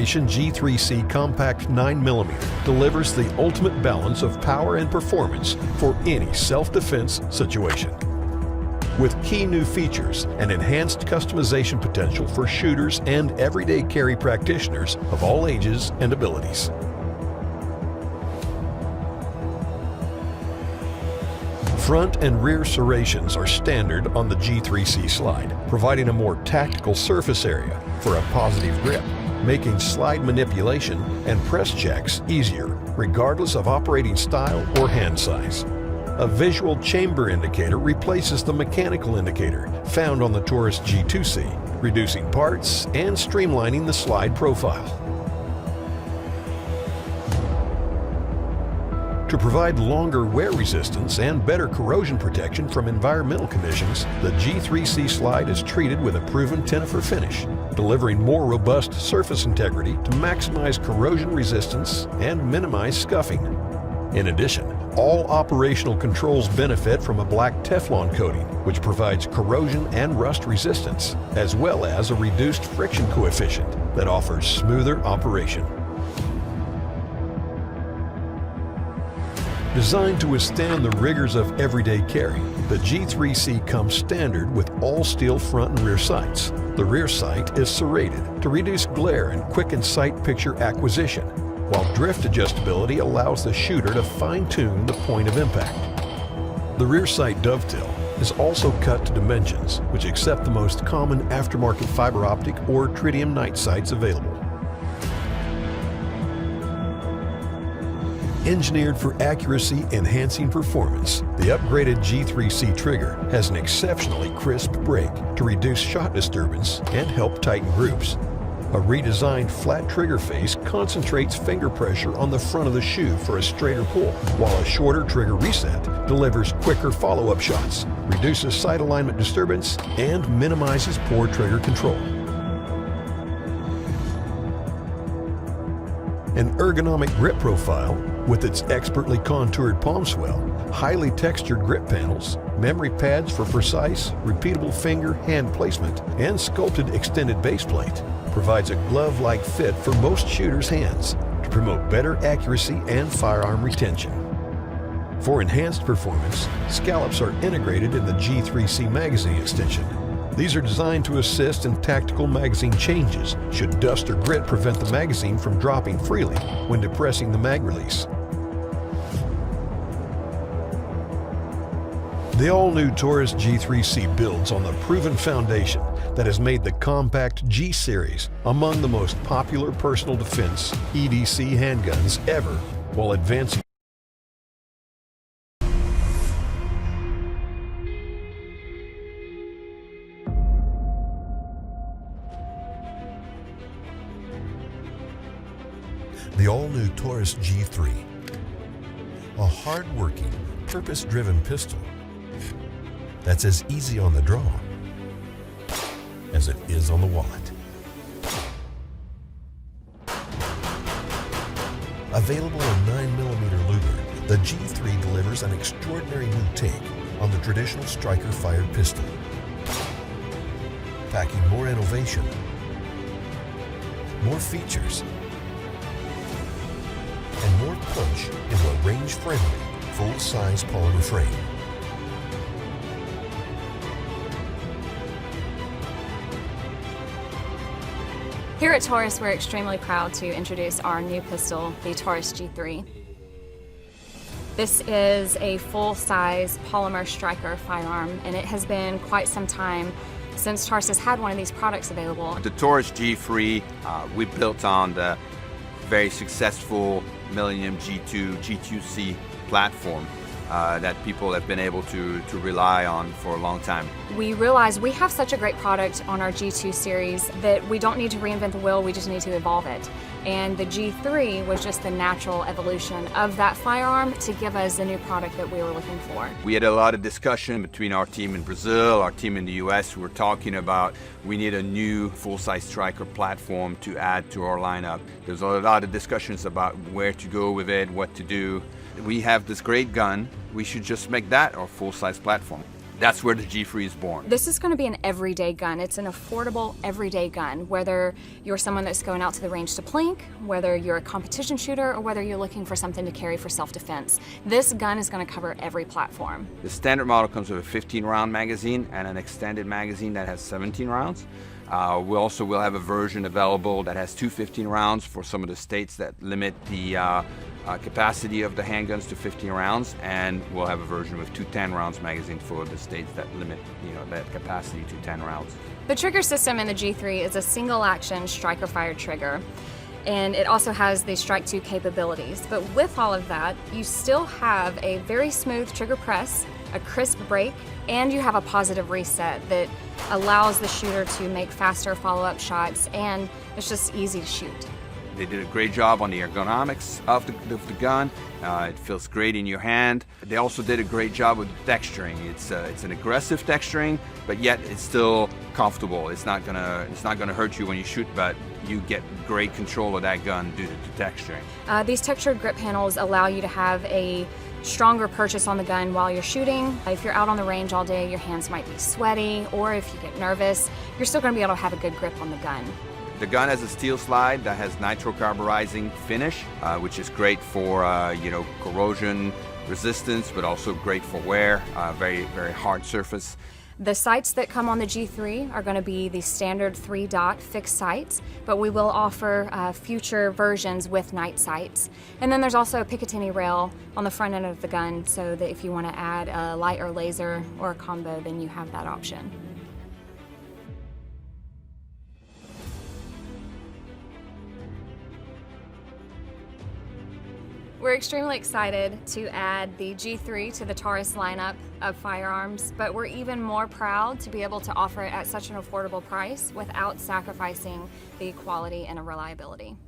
generation G3C compact 9mm delivers the ultimate balance of power and performance for any self-defense situation. With key new features and enhanced customization potential for shooters and everyday carry practitioners of all ages and abilities. Front and rear serrations are standard on the G3C slide, providing a more tactical surface area for a positive grip, making slide manipulation and press checks easier, regardless of operating style or hand size. A visual chamber indicator replaces the mechanical indicator found on the Taurus G2C, reducing parts and streamlining the slide profile. To provide longer wear resistance and better corrosion protection from environmental conditions, the G3C slide is treated with a proven Tenifer finish, delivering more robust surface integrity to maximize corrosion resistance and minimize scuffing. In addition, all operational controls benefit from a black Teflon coating, which provides corrosion and rust resistance, as well as a reduced friction coefficient that offers smoother operation. Designed to withstand the rigors of everyday carry, the G3C comes standard with all steel front and rear sights. The rear sight is serrated to reduce glare and quicken sight picture acquisition, while drift adjustability allows the shooter to fine-tune the point of impact. The rear sight dovetail is also cut to dimensions, which accept the most common aftermarket fiber optic or tritium night sights available. Engineered for accuracy-enhancing performance, the upgraded G3C trigger has an exceptionally crisp break to reduce shot disturbance and help tighten grooves. A redesigned flat trigger face concentrates finger pressure on the front of the shoe for a straighter pull, while a shorter trigger reset delivers quicker follow-up shots, reduces sight alignment disturbance, and minimizes poor trigger control. An ergonomic grip profile with its expertly contoured palm swell, highly textured grip panels, memory pads for precise, repeatable finger hand placement, and sculpted extended base plate provides a glove-like fit for most shooters' hands to promote better accuracy and firearm retention. For enhanced performance, scallops are integrated in the G3C magazine extension. These are designed to assist in tactical magazine changes should dust or grit prevent the magazine from dropping freely when depressing the mag release. The all-new Taurus G3C builds on the proven foundation that has made the compact G-Series among the most popular personal defense EDC handguns ever, while advancing the all-new Taurus G3, a hard-working, purpose-driven pistol that's as easy on the draw as it is on the wallet. Available in 9mm Luger, the G3 delivers an extraordinary new take on the traditional striker-fired pistol, packing more innovation, more features, and more punch into a range-friendly, full-size polymer frame. Here at Taurus, we're extremely proud to introduce our new pistol, the Taurus G3. This is a full-size polymer striker firearm, and it has been quite some time since Taurus has had one of these products available. The Taurus G3, we built on the very successful Millennium G2, G2C platform that people have been able to rely on for a long time. We realize we have such a great product on our G2 series that we don't need to reinvent the wheel, we just need to evolve it. And the G3 was just the natural evolution of that firearm to give us the new product that we were looking for. We had a lot of discussion between our team in Brazil, our team in the US, who were talking about we need a new full-size striker platform to add to our lineup. There's a lot of discussions about where to go with it, what to do. We have this great gun, we should just make that our full-size platform. That's where the G3 is born. This is going to be an everyday gun. It's an affordable everyday gun, whether you're someone that's going out to the range to plink, whether you're a competition shooter, or whether you're looking for something to carry for self-defense. This gun is going to cover every platform. The standard model comes with a 15-round magazine and an extended magazine that has 17 rounds. We also will have a version available that has two 15 rounds for some of the states that limit the capacity of the handguns to 15 rounds, and we'll have a version with two 10 rounds magazines for the states that limit that capacity to 10 rounds. The trigger system in the G3 is a single action striker fired trigger, and it also has the Strike 2 capabilities. But with all of that, you still have a very smooth trigger press, a crisp break, and you have a positive reset that allows the shooter to make faster follow-up shots, and it's just easy to shoot. They did a great job on the ergonomics of the gun. It feels great in your hand. They also did a great job with the texturing. It's an aggressive texturing, but yet it's still comfortable. It's not gonna hurt you when you shoot, but you get great control of that gun due to the texturing. These textured grip panels allow you to have a stronger purchase on the gun while you're shooting. If you're out on the range all day, your hands might be sweaty, or if you get nervous, you're still going to be able to have a good grip on the gun. The gun has a steel slide that has nitrocarburizing finish, which is great for corrosion resistance, but also great for wear. Very, very hard surface. The sights that come on the G3 are going to be the standard 3-dot fixed sights, but we will offer future versions with night sights. And then there's also a Picatinny rail on the front end of the gun, so that if you want to add a light or laser or a combo, then you have that option. We're extremely excited to add the G3 to the Taurus lineup of firearms, but we're even more proud to be able to offer it at such an affordable price without sacrificing the quality and reliability.